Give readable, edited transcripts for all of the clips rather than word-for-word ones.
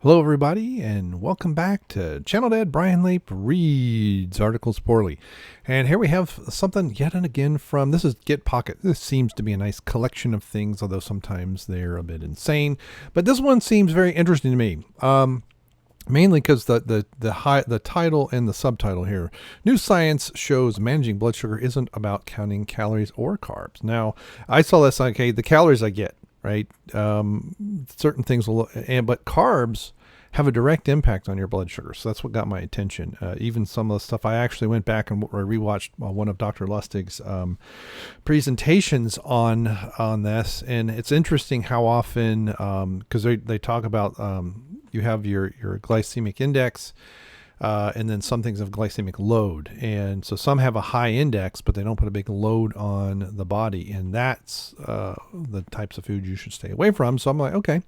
Hello, everybody, and welcome back to Channel Dad Bryon Lape Reads Articles Poorly. And here we have something yet and again from, this is GetPocket. This seems to be a nice collection of things, although sometimes they're a bit insane. But this one seems very interesting to me, mainly because the title and the subtitle here. New science shows managing blood sugar isn't about counting calories or carbs. Now, I saw this, okay, the calories I get. Right. Certain things but carbs have a direct impact on your blood sugar. So that's what got my attention. Even some of the stuff I actually went back and rewatched one of Dr. Lustig's presentations on this. And it's interesting how often, because they talk about you have your glycemic index. And then some things have glycemic load. And so some have a high index, but they don't put a big load on the body. And that's the types of food you should stay away from. So I'm like, okay.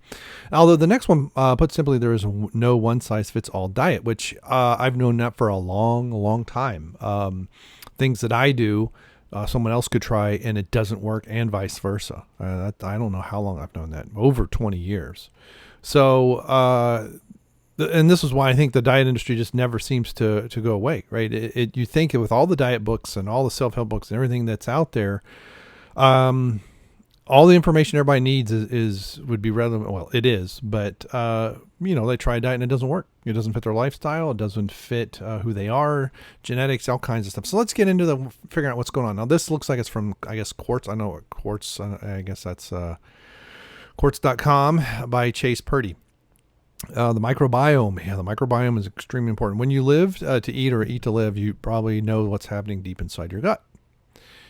Although the next one, put simply, there is no one size fits all diet, which I've known that for a long, long time. Things that I do, someone else could try and it doesn't work, and vice versa. I don't know how long I've known that, over 20 years. So, and this is why I think the diet industry just never seems to go away, right? You think with all the diet books and all the self-help books and everything that's out there, all the information everybody needs would be relevant. Well, it is, but they try a diet and it doesn't work. It doesn't fit their lifestyle. It doesn't fit who they are, genetics, all kinds of stuff. So let's get into figuring out what's going on. Now, this looks like it's from, I guess, Quartz. I know what Quartz. I guess that's Quartz.com by Chase Purdy. The microbiome. Yeah, the microbiome is extremely important. When you live to eat or eat to live, you probably know what's happening deep inside your gut.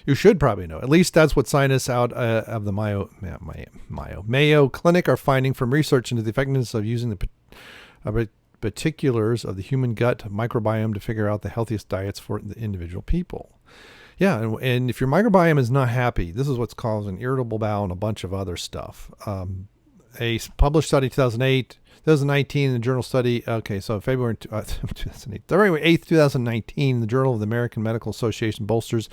You should probably know. At least that's what scientists out of the Mayo Clinic are finding from research into the effectiveness of using the particulars of the human gut microbiome to figure out the healthiest diets for the individual people. Yeah, and if your microbiome is not happy, this is what's causing irritable bowel and a bunch of other stuff. A published study 2019 in the journal study. Okay, so February 2008, February 8th, 2019, the Journal of the American Medical Association bolsters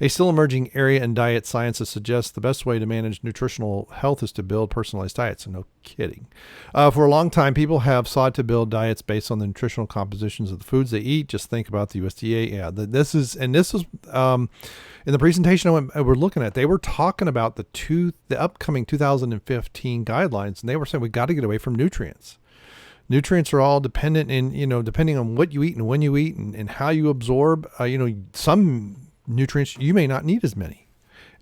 a still emerging area in diet science that suggests the best way to manage nutritional health is to build personalized diets. So no kidding. For a long time, people have sought to build diets based on the nutritional compositions of the foods they eat. Just think about the USDA. Yeah, this is in the presentation we're looking at, they were talking about the upcoming 2015 guidelines, and they were saying we got to get away from nutrients. Nutrients are all dependent depending on what you eat and when you eat and how you absorb. Some nutrients you may not need as many,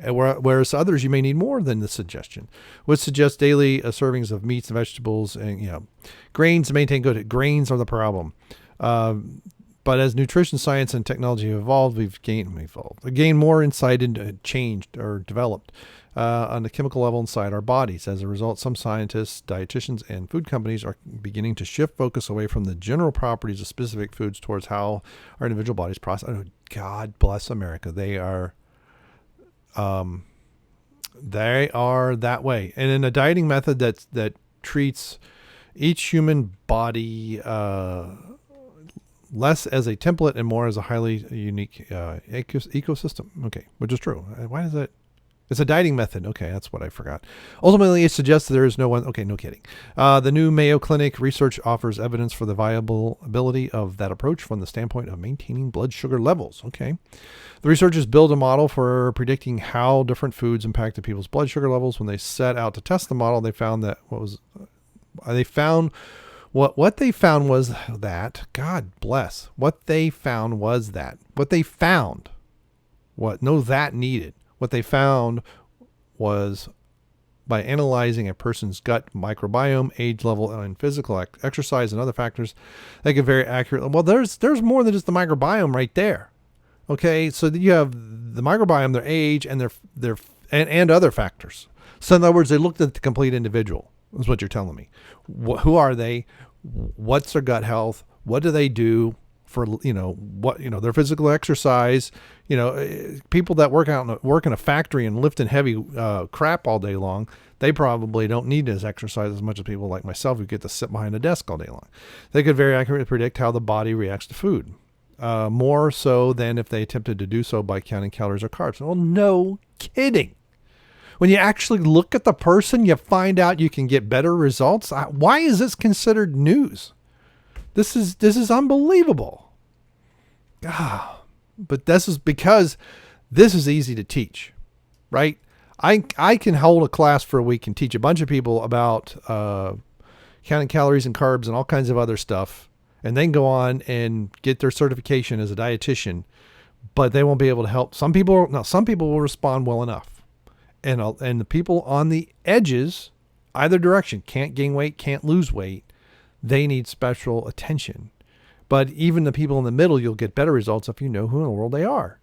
whereas others you may need more than the suggestion. Would suggest daily servings of meats and vegetables and grains to maintain good. Grains are the problem. But as nutrition science and technology have evolved, we've gained more insight into changed or developed on the chemical level inside our bodies. As a result, some scientists, dietitians, and food companies are beginning to shift focus away from the general properties of specific foods towards how our individual bodies process. Oh, God bless America. They are that way. And in a dieting method that treats each human body less as a template and more as a highly unique ecosystem. Okay, which is true. Why is that? It's a dieting method. Okay, that's what I forgot. Ultimately, it suggests that there is no one. Okay, no kidding. The new Mayo Clinic research offers evidence for the viability of that approach from the standpoint of maintaining blood sugar levels. Okay. The researchers built a model for predicting how different foods impacted people's blood sugar levels. When they set out to test the model, they found that What they found was that, God bless, what they found was by analyzing a person's gut microbiome, age level, and physical exercise and other factors, they could very accurately. Well, there's more than just the microbiome right there. Okay, so you have the microbiome, their age, and and other factors. So in other words, they looked at the complete individual. Is what you're telling me. Who are they? What's their gut health? What do they do for, their physical exercise? People that work in a factory and lifting heavy crap all day long, they probably don't need to exercise as much as people like myself who get to sit behind a desk all day long. They could very accurately predict how the body reacts to food, more so than if they attempted to do so by counting calories or carbs. Well, no kidding. When you actually look at the person, you find out you can get better results. Why is this considered news? This is unbelievable. Ah, but this is because this is easy to teach, right? I can hold a class for a week and teach a bunch of people about counting calories and carbs and all kinds of other stuff, and then go on and get their certification as a dietitian, but they won't be able to help. Some people will respond well enough. And the people on the edges, either direction, can't gain weight, can't lose weight. They need special attention. But even the people in the middle, you'll get better results if you know who in the world they are.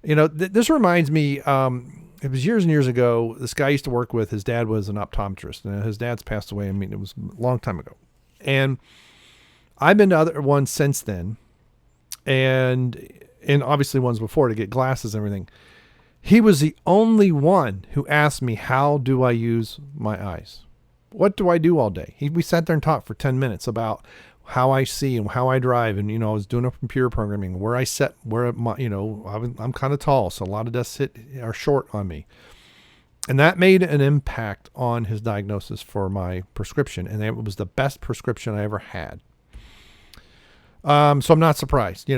This reminds me, it was years and years ago, this guy I used to work with, his dad was an optometrist. And his dad's passed away. I mean, it was a long time ago. And I've been to other ones since then. And obviously ones before to get glasses and everything. He was the only one who asked me, how do I use my eyes? What do I do all day? We sat there and talked for 10 minutes about how I see and how I drive. And, I was doing a computer programming where I'm kind of tall. So a lot of desks are short on me. And that made an impact on his diagnosis for my prescription. And it was the best prescription I ever had. So I'm not surprised, as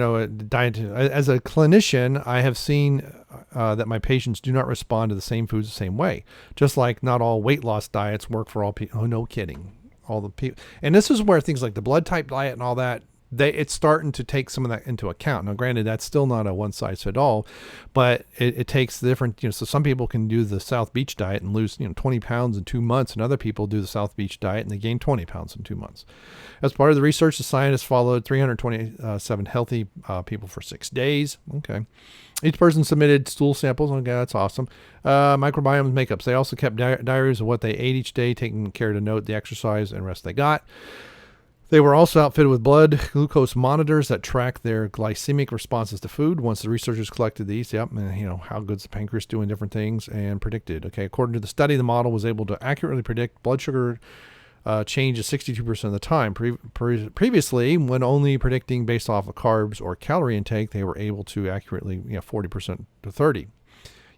a clinician, I have seen that my patients do not respond to the same foods the same way, just like not all weight loss diets work for all people. Oh, no kidding. All the people. And this is where things like the blood type diet and all that, it's starting to take some of that into account. Now, granted, that's still not a one size fit all, but it takes the different, so some people can do the South Beach diet and lose, 20 pounds in 2 months, and other people do the South Beach diet and they gain 20 pounds in 2 months. As part of the research, the scientists followed 327 healthy people for 6 days. Okay. Each person submitted stool samples. Okay, that's awesome. Microbiome makeups. They also kept diaries of what they ate each day, taking care to note the exercise and rest they got. They were also outfitted with blood glucose monitors that track their glycemic responses to food. Once the researchers collected these, how good's the pancreas doing different things and predicted. Okay, according to the study, the model was able to accurately predict blood sugar change 62% of the time. Previously, when only predicting based off of carbs or calorie intake, they were able to accurately 40% to 30%.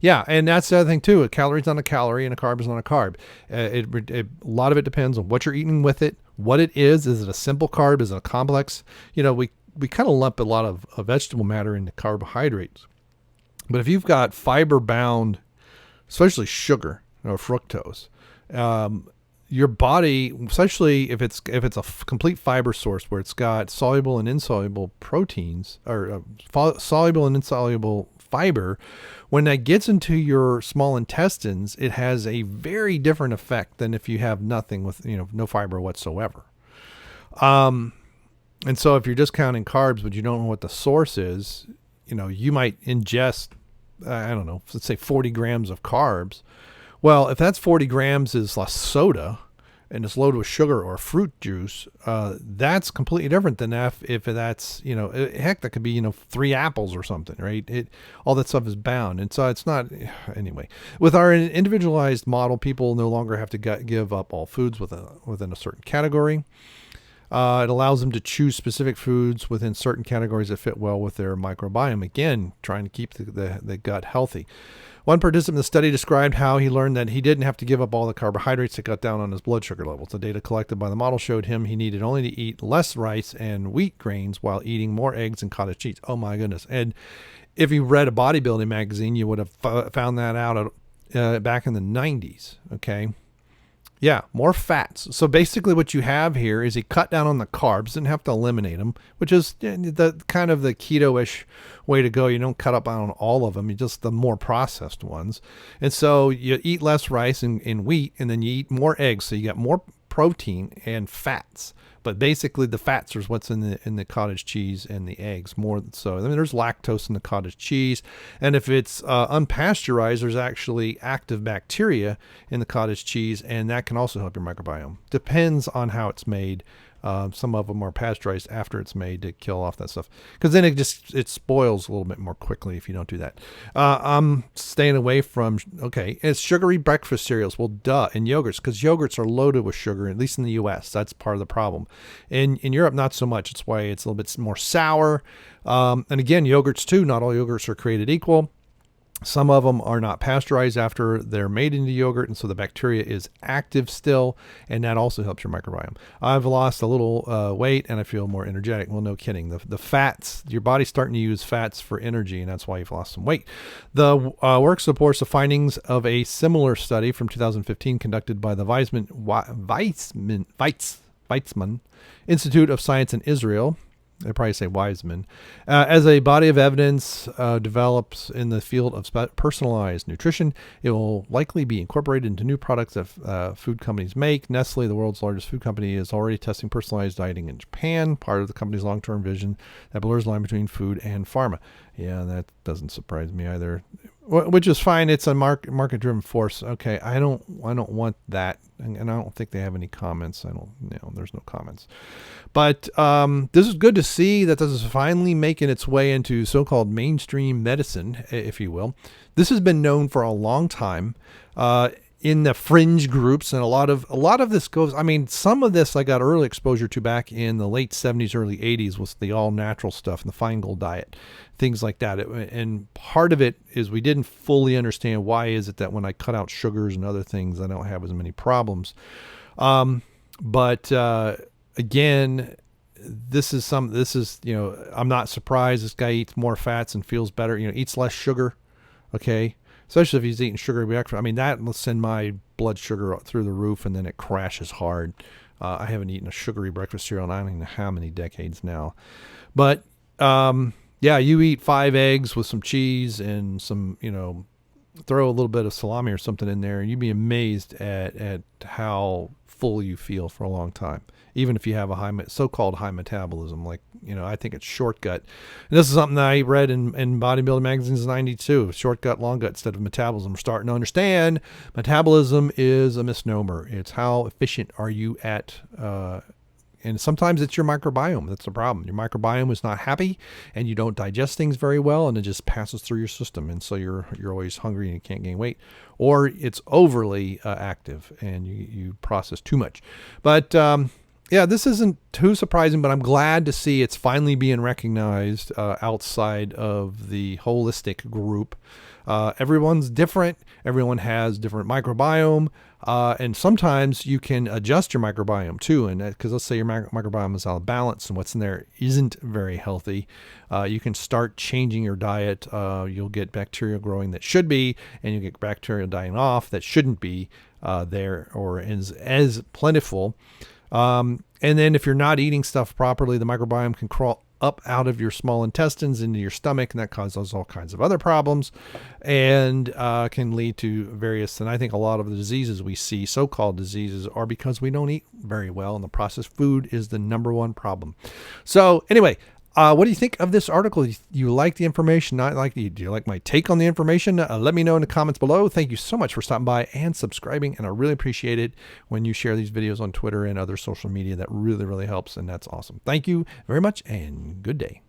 Yeah, and that's the other thing too. A calorie is not a calorie, and a carb is not a carb. A lot of it depends on what you're eating with it, what it is. Is it a simple carb? Is it a complex? We kind of lump a lot of vegetable matter into carbohydrates. But if you've got fiber-bound, especially sugar or fructose, your body, especially if it's a complete fiber source where it's got soluble and insoluble proteins, or soluble and insoluble fiber, when that gets into your small intestines, it has a very different effect than if you have nothing with, no fiber whatsoever. And so if you're just counting carbs, but you don't know what the source is, you might ingest, let's say 40 grams of carbs. Well, if that's 40 grams is less soda and it's loaded with sugar or fruit juice, that's completely different than if that's, heck, that could be, 3 apples or something, right? All that stuff is bound. And so it's not, anyway, with our individualized model, people no longer have to give up all foods within a certain category. It allows them to choose specific foods within certain categories that fit well with their microbiome. Again, trying to keep the gut healthy. One participant in the study described how he learned that he didn't have to give up all the carbohydrates to cut down on his blood sugar levels. The data collected by the model showed him he needed only to eat less rice and wheat grains while eating more eggs and cottage cheese. Oh my goodness. And if you read a bodybuilding magazine, you would have found that out back in the 90s. Okay. Yeah, more fats. So basically what you have here is he cut down on the carbs, didn't have to eliminate them, which is the kind of the keto-ish way to go. You don't cut up on all of them, you just the more processed ones. And so you eat less rice and wheat, and then you eat more eggs. So you get more protein and fats. But basically the fats is what's in the cottage cheese and the eggs more so. I mean, there's lactose in the cottage cheese. And if it's unpasteurized, there's actually active bacteria in the cottage cheese, and that can also help your microbiome. Depends on how it's made. Some of them are pasteurized after it's made to kill off that stuff, because then it spoils a little bit more quickly if you don't do that. I'm staying away from, it's sugary breakfast cereals. Well, duh, and yogurts, because yogurts are loaded with sugar, at least in the US. That's part of the problem. In Europe, not so much. It's why it's a little bit more sour. And again, yogurts too, not all yogurts are created equal. Some of them are not pasteurized after they're made into yogurt, and so the bacteria is active still, and that also helps your microbiome. I've lost a little weight, and I feel more energetic. Well, no kidding. The fats, your body's starting to use fats for energy, and that's why you've lost some weight. The work supports the findings of a similar study from 2015 conducted by the Weizmann Institute of Science in Israel. They probably say Wiseman, as a body of evidence develops in the field of personalized nutrition. It will likely be incorporated into new products that food companies make. Nestle, the world's largest food company, is already testing personalized dieting in Japan, part of the company's long-term vision that blurs the line between food and pharma. Yeah, that doesn't surprise me either, which is fine. It's a market-driven force. Okay, I don't want that, and I don't think they have any comments. There's no comments. But this is good to see that this is finally making its way into so-called mainstream medicine, if you will. This has been known for a long time in the fringe groups, and a lot of this goes. I mean, some of this I got early exposure to back in the late 70s, early 80s, was the all-natural stuff and the Feingold diet, things like that. And part of it is we didn't fully understand why is it that when I cut out sugars and other things, I don't have as many problems. But again, this is I'm not surprised this guy eats more fats and feels better, eats less sugar. Okay. Especially if he's eating sugary breakfast. I mean, that will send my blood sugar through the roof, and then it crashes hard. I haven't eaten a sugary breakfast cereal in I don't even know how many decades now. But, yeah, you eat 5 eggs with some cheese and some, throw a little bit of salami or something in there, and you'd be amazed at how full you feel for a long time, even if you have a so-called high metabolism. Like, I think it's short gut. And this is something that I read in bodybuilding magazines in 92, short gut, long gut instead of metabolism. We're starting to understand metabolism is a misnomer. It's how efficient are you at, and sometimes it's your microbiome. That's the problem. Your microbiome is not happy, and you don't digest things very well, and it just passes through your system. And so you're always hungry and you can't gain weight, or it's overly active and you process too much. But yeah, this isn't too surprising, but I'm glad to see it's finally being recognized outside of the holistic group. Everyone's different. Everyone has different microbiome. And sometimes you can adjust your microbiome too. And because let's say your microbiome is out of balance and what's in there isn't very healthy, you can start changing your diet. You'll get bacteria growing that should be, and you get bacteria dying off that shouldn't be there or as plentiful. And then if you're not eating stuff properly, the microbiome can crawl up out of your small intestines into your stomach, and that causes all kinds of other problems and can lead to various, and I think a lot of the diseases we see, so-called diseases, are because we don't eat very well, and the processed food is the number one problem. So anyway, what do you think of this article? You like the information? Not like? Do you like my take on the information? Let me know in the comments below. Thank you so much for stopping by and subscribing, and I really appreciate it when you share these videos on Twitter and other social media. That really, really helps, and that's awesome. Thank you very much, and good day.